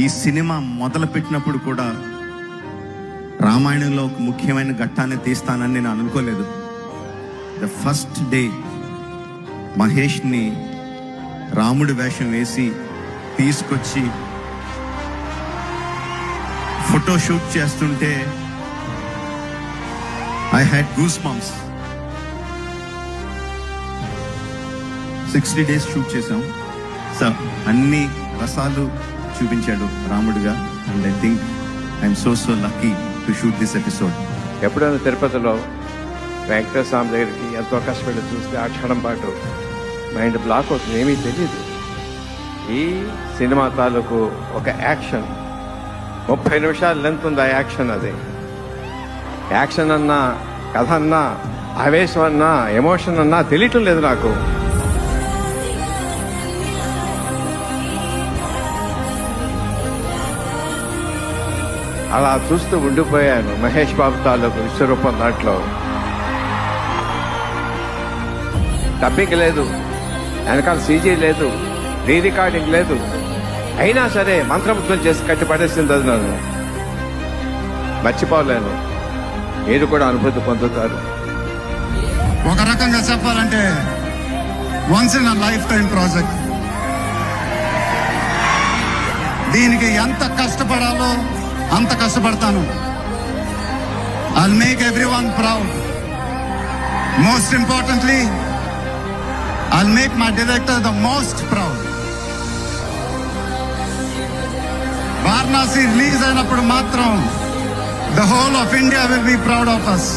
ఈ సినిమా మొదలు పెట్టినప్పుడు కూడా రామాయణంలో ఒక ముఖ్యమైన ఘట్టాన్ని తీస్తానని నేను అనుకోలేదు. ద ఫస్ట్ డే మహేష్ని రాముడి వేషం వేసి తీసుకొచ్చి ఫోటో షూట్ చేస్తుంటే I had goose bumps. 60 days shoot చేసాం సార్. అన్ని రసాలు చూపించాడు రాముడిగా. And I think I'm so lucky to shoot this episode. ఎప్పుడైనా తిరుపతిలో వెంకటేశ్వర స్వామి దగ్గరికి ఎంతో కష్టపడి చూస్తే ఆ క్షణం పాటు మైండ్ బ్లాక్ అవుతుంది, ఏమీ తెలియదు. ఈ సినిమా తాలూకు ఒక యాక్షన్ 30 నిమిషాలు లెంత్ ఉంది. ఆ యాక్షన్, అది యాక్షన్ అన్నా, కథ అన్నా, ఆవేశం అన్నా, ఎమోషన్ అన్నా తెలియటం లేదు నాకు. అలా చూస్తూ ఉండిపోయాను. మహేష్ బాబు తాలూకు విశ్వరూపం దాంట్లో డబ్బింగ్ లేదు, వెనకాల సీజీ లేదు, రీ రికార్డింగ్ లేదు. అయినా సరే మంత్రముగ్ధులు చేసి కట్టి పడేసింది. అది నన్ను మర్చిపోలేను. మీరు కూడా అనుభూతి పొందుతారు. ఒక రకంగా చెప్పాలంటే once in a life time project. దీనికి ఎంత కష్టపడాలో అంత కష్టపడతాను. I'll make everyone proud. Most importantly, I'll make my director the most proud. Varanasi release అయినప్పుడు మాత్రం the whole of India will be proud of us.